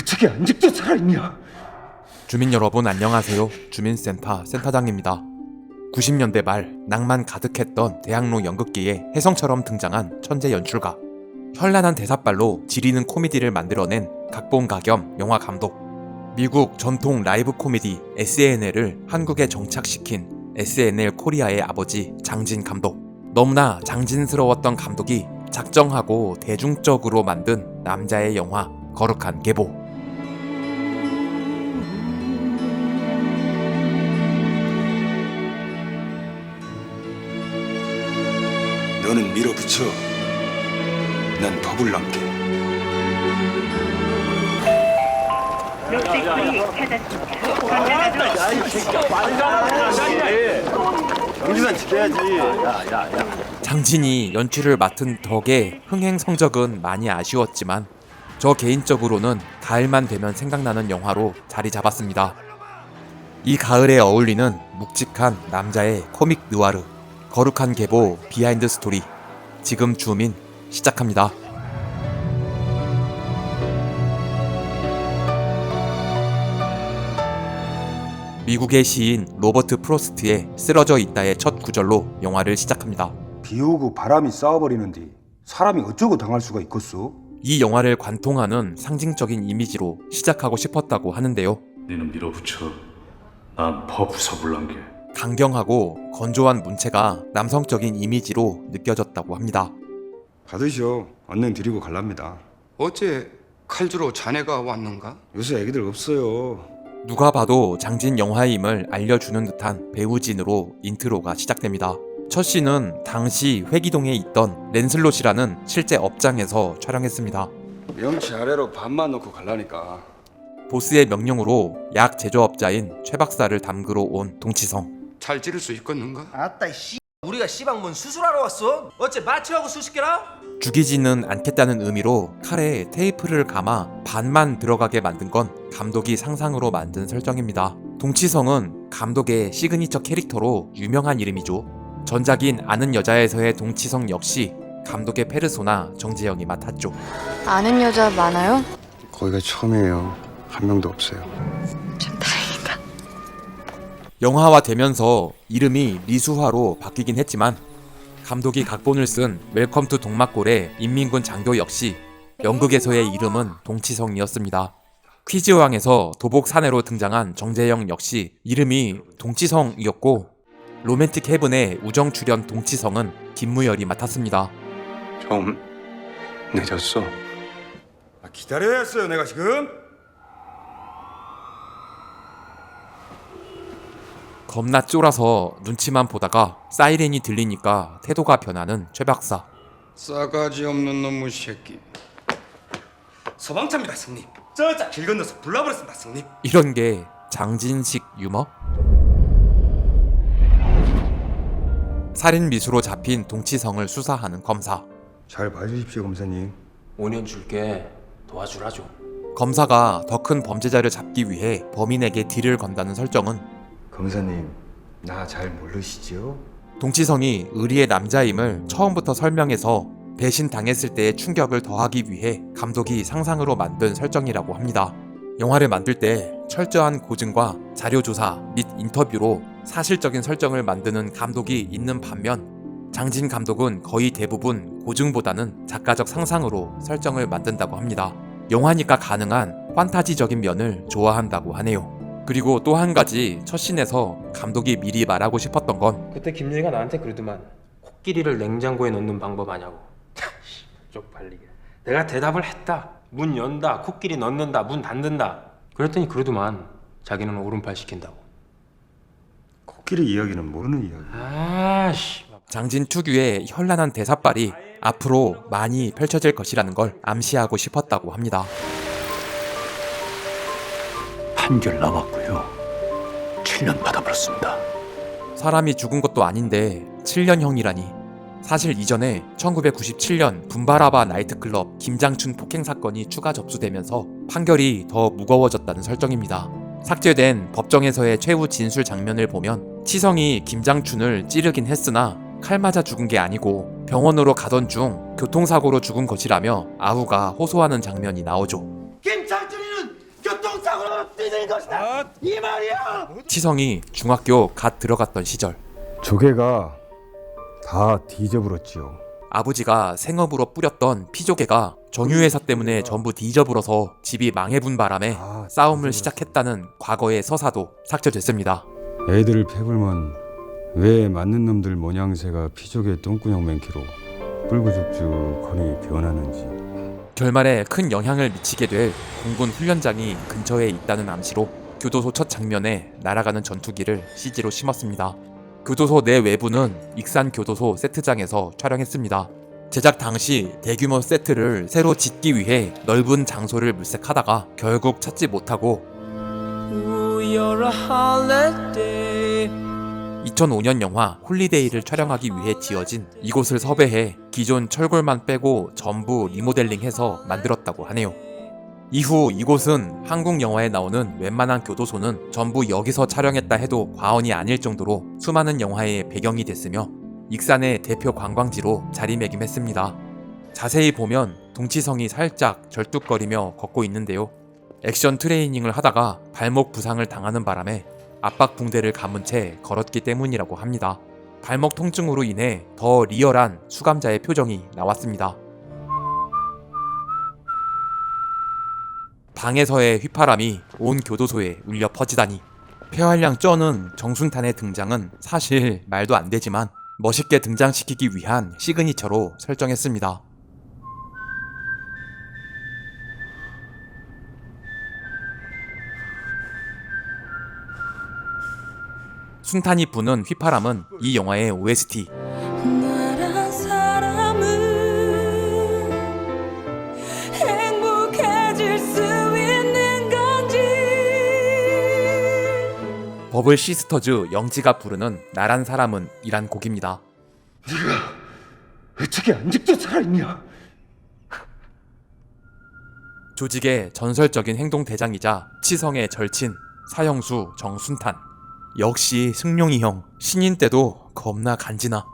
어떻게 아직도 살아있냐? 주민 여러분 안녕하세요. 주민센터 센터장입니다. 90년대 말 낭만 가득했던 대학로 연극계에 혜성처럼 등장한 천재 연출가, 현란한 대사발로 지리는 코미디를 만들어낸 각본가 겸 영화 감독, 미국 전통 라이브 코미디 SNL을 한국에 정착시킨 SNL 코리아의 아버지 장진 감독. 너무나 장진스러웠던 감독이 작정하고 대중적으로 만든 남자의 영화 거룩한 계보. 너는 밀어붙여. 난 법을 남게. 녹색불이 찾았습니다. 경기산 지켜야지. 장진이 연출을 맡은 덕에 흥행 성적은 많이 아쉬웠지만 저 개인적으로는 가을만 되면 생각나는 영화로 자리 잡았습니다. 이 가을에 어울리는 묵직한 남자의 코믹 느와르 거룩한 계보 비하인드 스토리, 지금 주민 시작합니다. 미국의 시인 로버트 프로스트의 쓰러져 있다의 첫 구절로 영화를 시작합니다. 비 오고 바람이 쌓아버리는데 사람이 어쩌고 당할 수가 있겠소? 이 영화를 관통하는 상징적인 이미지로 시작하고 싶었다고 하는데요. 니는 밀어붙여. 난 법서불난 게. 강경하고 건조한 문체가 남성적인 이미지로 느껴졌다고 합니다. 받으시오. 얼른 드리고 갈랍니다. 어째 칼주로 자네가 왔는가? 요새 애기들 없어요. 누가 봐도 장진 영화임을 알려주는 듯한 배우진으로 인트로가 시작됩니다. 첫 씬은 당시 회기동에 있던 랜슬롯이라는 실제 업장에서 촬영했습니다. 명치 아래로 반만 놓고 갈라니까. 보스의 명령으로 약 제조업자인 최 박사를 담그러 온 동치성. 잘 지를 수 있겠는가? 아따 씨, 우리가 씨방 뭔 수술하러 왔어? 어째 마취하고 수식해라? 죽이지는 않겠다는 의미로 칼에 테이프를 감아 반만 들어가게 만든 건 감독이 상상으로 만든 설정입니다. 동치성은 감독의 시그니처 캐릭터로 유명한 이름이죠. 전작인 아는 여자에서의 동치성 역시 감독의 페르소나 정재영이 맡았죠. 아는 여자 많아요? 거기가 처음이에요. 한 명도 없어요. 참 다행이다. 영화화되면서 이름이 리수화로 바뀌긴 했지만 감독이 각본을 쓴 웰컴 투 동막골의 인민군 장교 역시 연극에서의 이름은 동치성이었습니다. 퀴즈왕에서 도복 사내로 등장한 정재영 역시 이름이 동치성이었고, 로맨틱 헤븐의 우정 출연 동치성은 김무열이 맡았습니다. 좀 늦었어. 기다려야 했어요, 내가 지금. 겁나 쫄아서 눈치만 보다가 사이렌이 들리니까 태도가 변하는 최 박사. 싸가지 없는 놈의 새끼. 서방차입니다, 승님. 저자 길 건너서 불나버렸습니다, 승님. 이런 게 장진식 유머? 살인 미수로 잡힌 동치성을 수사하는 검사. 잘 봐주십시오, 검사님. 5년 줄게 도와주라 좀. 검사가 더 큰 범죄자를 잡기 위해 범인에게 딜을 건다는 설정은 검사님, 나 잘 모르시죠? 동치성이 의리의 남자임을 처음부터 설명해서 배신 당했을 때의 충격을 더하기 위해 감독이 상상으로 만든 설정이라고 합니다. 영화를 만들 때 철저한 고증과 자료조사 및 인터뷰로 사실적인 설정을 만드는 감독이 있는 반면 장진 감독은 거의 대부분 고증보다는 작가적 상상으로 설정을 만든다고 합니다. 영화니까 가능한 판타지적인 면을 좋아한다고 하네요. 그리고 또 한 가지, 첫 씬에서 감독이 미리 말하고 싶었던 건 그때 김유희가 나한테 그러더만 코끼리를 냉장고에 넣는 방법 아냐고. 쪽팔리게. 내가 대답을 했다. 문 연다, 코끼리 넣는다, 문 닫는다. 그랬더니 그러더만 자기는 오른팔 시킨다고. 코끼리 이야기는 모르는 이야기. 아씨. 장진 특유의 현란한 대사발이 앞으로 많이 펼쳐질 것이라는 걸 암시하고 싶었다고 합니다. 판결 나왔고요. 7년 받아버렸습니다. 사람이 죽은 것도 아닌데 7년형이라니. 사실 이전에 1997년 분바라바 나이트클럽 김장춘 폭행 사건이 추가 접수되면서 판결이 더 무거워졌다는 설정입니다. 삭제된 법정에서의 최후 진술 장면을 보면 치성이 김장춘을 찌르긴 했으나 칼 맞아 죽은 게 아니고 병원으로 가던 중 교통사고로 죽은 것이라며 아우가 호소하는 장면이 나오죠. 김창준이는 치성이 중학교 갓 들어갔던 시절, 조개가 다 뒤져버렸지요. 아버지가 생업으로 뿌렸던 피조개가 정유회사 때문에 전부 뒤져불어서 집이 망해분 바람에 싸움을 시작했다는 과거의 서사도 삭제됐습니다. 애들을 패불면 왜 맞는 놈들 모양새가 피조개 똥구녕 맨키로 뿔구죽죽하니 변하는지. 결말에 큰 영향을 미치게 될 공군 훈련장이 근처에 있다는 암시로 교도소 첫 장면에 날아가는 전투기를 CG로 심었습니다. 교도소 내 외부는 익산교도소 세트장에서 촬영했습니다. 제작 당시 대규모 세트를 새로 짓기 위해 넓은 장소를 물색하다가 결국 찾지 못하고 2005년 영화 홀리데이를 촬영하기 위해 지어진 이곳을 섭외해 기존 철골만 빼고 전부 리모델링해서 만들었다고 하네요. 이후 이곳은 한국 영화에 나오는 웬만한 교도소는 전부 여기서 촬영했다 해도 과언이 아닐 정도로 수많은 영화의 배경이 됐으며 익산의 대표 관광지로 자리매김했습니다. 자세히 보면 동치성이 살짝 절뚝거리며 걷고 있는데요. 액션 트레이닝을 하다가 발목 부상을 당하는 바람에 압박 붕대를 감은 채 걸었기 때문이라고 합니다. 발목 통증으로 인해 더 리얼한 수감자의 표정이 나왔습니다. 방에서의 휘파람이 온 교도소에 울려 퍼지다니. 폐활량 쩌는 정순탄의 등장은 사실 말도 안 되지만 멋있게 등장시키기 위한 시그니처로 설정했습니다. 순탄이 부는 휘파람은 이 영화의 OST. 나란 사람은 행복해질 수 있는 건지. 버블 시스터즈 영지가 부르는 나란 사람은 이란 곡입니다. 어떻게 아직도 살아있냐? 조직의 전설적인 행동대장이자 치성의 절친 사형수 정순탄. 역시 승룡이 형, 신인 때도 겁나 간지나.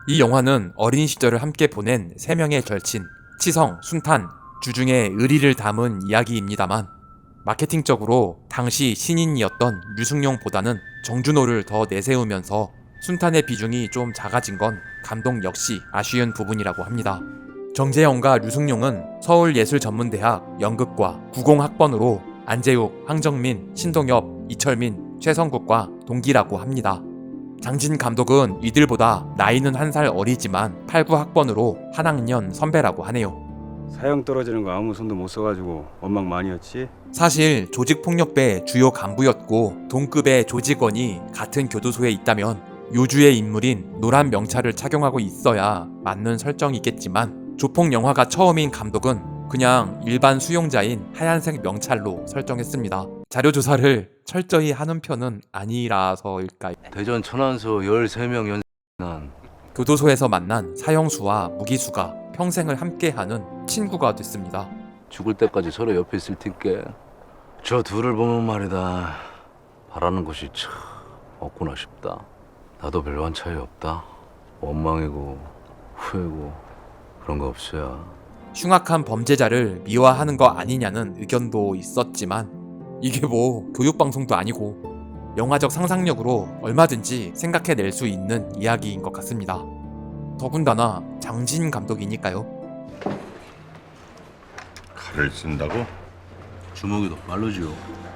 이 영화는 어린 시절을 함께 보낸 3명의 절친 치성, 순탄, 주중의 의리를 담은 이야기입니다만 마케팅적으로 당시 신인이었던 류승룡보다는 정준호를 더 내세우면서 순탄의 비중이 좀 작아진 건 감독 역시 아쉬운 부분이라고 합니다. 정재영과 류승룡은 서울예술전문대학 연극과 90학번으로 안재욱, 황정민, 신동엽, 이철민, 최성국과 동기라고 합니다. 장진 감독은 이들보다 나이는 한 살 어리지만 8, 9학번으로 한 학년 선배라고 하네요. 사형 떨어지는 거 아무 손도 못 써가지고 원망만이었지. 사실 조직폭력배 주요 간부였고 동급의 조직원이 같은 교도소에 있다면 요주의 인물인 노란 명찰을 착용하고 있어야 맞는 설정이겠지만 조폭 영화가 처음인 감독은 그냥 일반 수용자인 하얀색 명찰로 설정했습니다. 자료조사를 철저히 하는 편은 아니라서일까요? 대전 천안서 13명 연난 교도소에서 만난 사형수와 무기수가 평생을 함께하는 친구가 됐습니다. 죽을 때까지 서로 옆에 있을 텐께 저 둘을 보면 말이다 바라는 것이 참 없구나 싶다. 나도 별반 차이 없다. 원망이고 후회고 그런 거 없어야. 흉악한 범죄자를 미화하는 거 아니냐는 의견도 있었지만 이게 뭐 교육방송도 아니고 영화적 상상력으로 얼마든지 생각해낼 수 있는 이야기인 것 같습니다. 더군다나 장진 감독이니까요. 칼을 쓴다고? 주먹이 더 빠르지요.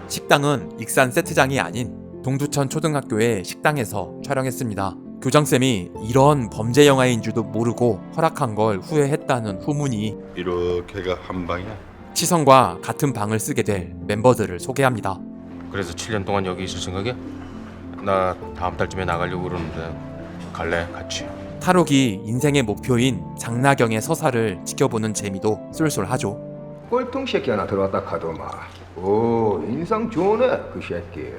식당은 익산 세트장이 아닌 동두천 초등학교의 식당에서 촬영했습니다. 교장쌤이 이런 범죄 영화인 줄도 모르고 허락한 걸 후회했다는 후문이 이렇게가 한 방이야? 치성과 같은 방을 쓰게 될 멤버들을 소개합니다. 그래서 7년 동안 여기 있을 생각이야? 나 다음 달쯤에 나가려고 그러는데 갈래? 같이. 탈옥이 인생의 목표인 장나경의 서사를 지켜보는 재미도 쏠쏠하죠. 꼴통 새끼 하나 들어왔다 카더만. 오, 인상 좋네 그 새끼.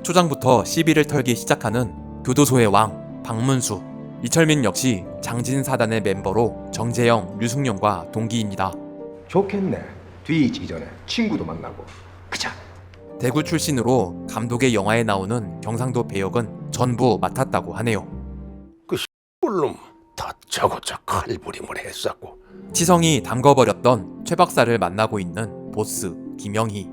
초장부터 시비를 털기 시작하는 교도소의 왕 박문수. 이철민 역시 장진사단의 멤버로 정재영, 류승룡과 동기입니다. 좋겠네. 뒤지기 전에 친구도 만나고. 그자. 대구 출신으로 감독의 영화에 나오는 경상도 배역은 전부 맡았다고 하네요. 그 놈 다짜고짜 칼부림을 했었고 치성이 담궈버렸던 최 박사를 만나고 있는 보스 김영희.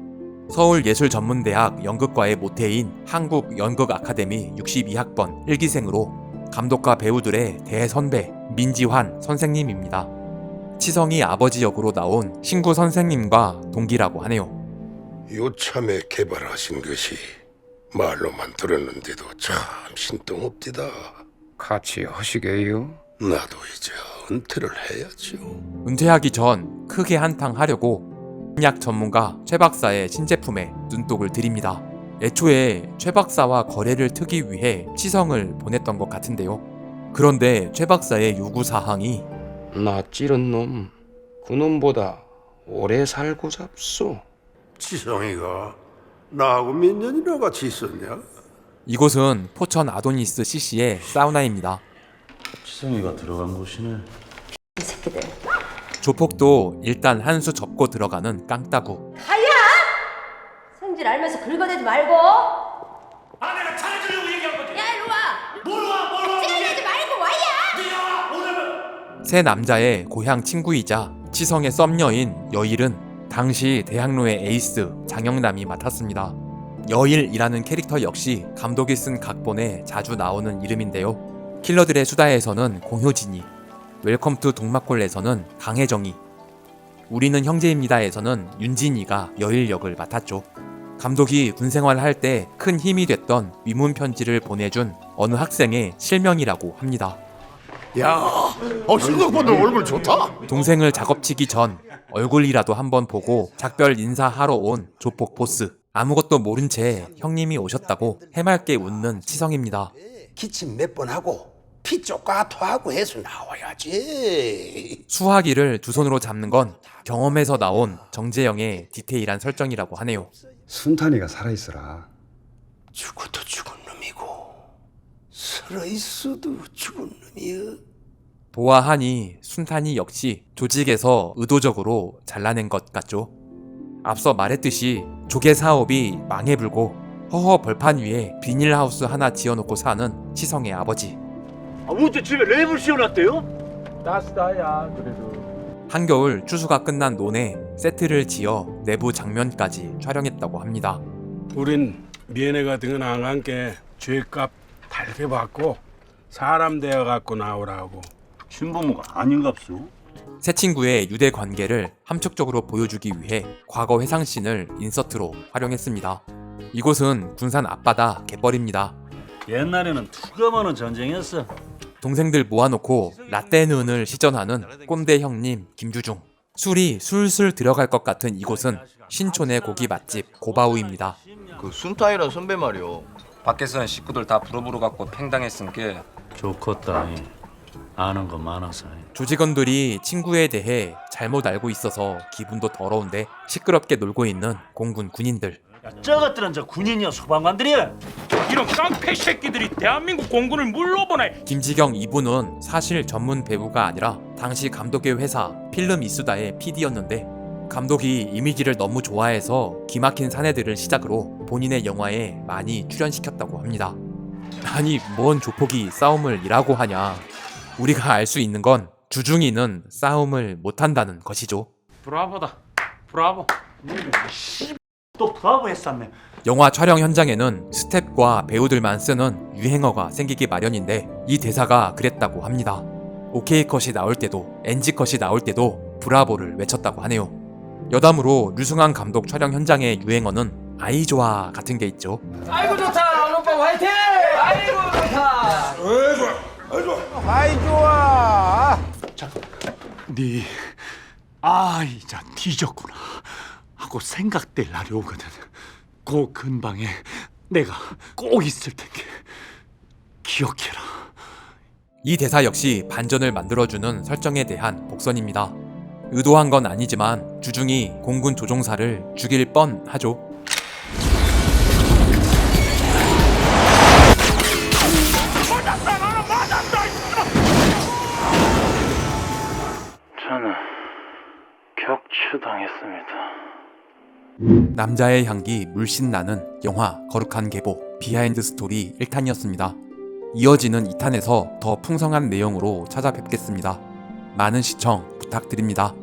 서울예술전문대학 연극과의 모태인 한국연극아카데미 62학번 1기생으로 감독과 배우들의 대선배 민지환 선생님입니다. 치성이 아버지 역으로 나온 신구 선생님과 동기라고 하네요. 요참에 개발하신 것이 말로만 들었는데도 참 신통없디다. 같이 하시게요? 나도 이제 은퇴를 해야죠. 은퇴하기 전 크게 한탕 하려고 약 전문가 최 박사의 신제품에 눈독을 들입니다. 애초에 최 박사와 거래를 트기 위해 치성을 보냈던 것 같은데요. 그런데 최 박사의 요구사항이 나 찌른 놈, 그놈보다 오래 살고 잡소. 지성이가 나하고 몇 년이나 같이 있었냐? 이곳은 포천 아도니스 CC의 사우나입니다. 지성이가 들어간 곳이네. 이 새끼들. 조폭도 일단 한 수 접고 들어가는 깡따구. 가야! 성질 알면서 긁어대지 말고. 내가 잘해주려고 얘기한 거지. 야 일로 와. 뭘 와. 찔러대지 말고 와야. 네가 오늘은 새 남자의 고향 친구이자 치성의 썸녀인 여일은 당시 대학로의 에이스 장영남이 맡았습니다. 여일이라는 캐릭터 역시 감독이 쓴 각본에 자주 나오는 이름인데요. 킬러들의 수다에서는 공효진이, 웰컴 투 동막골에서는 강혜정이, 우리는 형제입니다에서는 윤진이가 여일 역을 맡았죠. 감독이 군생활 할 때 큰 힘이 됐던 위문 편지를 보내준 어느 학생의 실명이라고 합니다. 야, 생각보다 얼굴 좋다. 동생을 작업치기 전 얼굴이라도 한번 보고 작별 인사하러 온 조폭 보스. 아무것도 모른 채 형님이 오셨다고 해맑게 웃는 치성입니다. 기침 몇 번 하고 피 쪼까 토하고 해서 나와야지. 수화기를 두 손으로 잡는 건 경험에서 나온 정재영의 디테일한 설정이라고 하네요. 순탄이가 살아있어라. 죽어도 죽은 놈이고 살아있어도 죽은 놈이여. 보아하니 순탄이 역시 조직에서 의도적으로 잘라낸 것 같죠. 앞서 말했듯이 조개 사업이 망해불고 허허 벌판 위에 비닐하우스 하나 지어놓고 사는 치성의 아버지. 어째 집에 랩을 씌워놨대요? 따스다야 그래도. 한겨울 추수가 끝난 논에 세트를 지어 내부 장면까지 촬영했다고 합니다. 우린 미연에 같은 건 안 간 게 죄값 달게 받고 사람 되어갖고 나오라고. 신부모가 아닌갑소. 새 친구의 유대 관계를 함축적으로 보여주기 위해 과거 회상씬을 인서트로 활용했습니다. 이곳은 군산 앞바다 갯벌입니다. 옛날에는 투가 많은 전쟁이었어. 동생들 모아놓고 라떼눈을 시전하는 꼰대 형님 김주중. 술이 술술 들어갈 것 같은 이곳은 신촌의 고기 맛집 고바우입니다. 그 순탄이란 선배 말이오. 밖에서는 식구들 다 부르부르 갖고 팽당했은 게 좋겠다. 아는 거 많아서. 조직원들이 친구에 대해 잘못 알고 있어서 기분도 더러운데 시끄럽게 놀고 있는 공군 군인들. 저것들은 저 군인이야 소방관들이야. 이런 깡패 새끼들이 대한민국 공군을 물러보내. 김지경 이분은 사실 전문 배우가 아니라 당시 감독의 회사 필름 이수다의 PD였는데 감독이 이미지를 너무 좋아해서 기막힌 사내들을 시작으로 본인의 영화에 많이 출연시켰다고 합니다. 아니 뭔 조폭이 싸움을 이라고 하냐. 우리가 알 수 있는 건 주중이는 싸움을 못한다는 것이죠. 브라보다. 브라보. 또 브라보 했었네. 영화 촬영 현장에는 스텝과 배우들만 쓰는 유행어가 생기기 마련인데 이 대사가 그랬다고 합니다. OK 컷이 나올 때도 NG 컷이 나올 때도 브라보를 외쳤다고 하네요. 여담으로 류승환 감독 촬영 현장의 유행어는 아이 좋아 같은 게 있죠. 아이고 좋다 오빠 화이팅. 아이고 좋다. 아이 좋아. 네 아이자 뒤졌구나 하고 생각될 날이 오거든. 그 근방에 내가 꼭 있을 텐게 기억해라. 이 대사 역시 반전을 만들어주는 설정에 대한 복선입니다. 의도한 건 아니지만 주중이 공군 조종사를 죽일 뻔하죠. 저는 격추당했습니다. 남자의 향기 물씬 나는 영화 거룩한 계보 비하인드 스토리 1탄이었습니다. 이어지는 2탄에서 더 풍성한 내용으로 찾아뵙겠습니다. 많은 시청 부탁드립니다.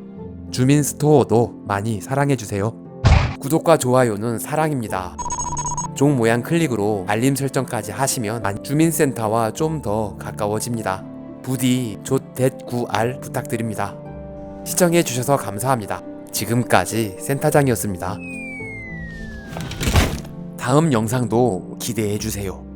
주민 스토어도 많이 사랑해주세요. 구독과 좋아요는 사랑입니다. 종 모양 클릭으로 알림 설정까지 하시면 주민센터와 좀 더 가까워집니다. 부디 조.9R 부탁드립니다. 시청해주셔서 감사합니다. 지금까지 센터장이었습니다. 다음 영상도 기대해주세요.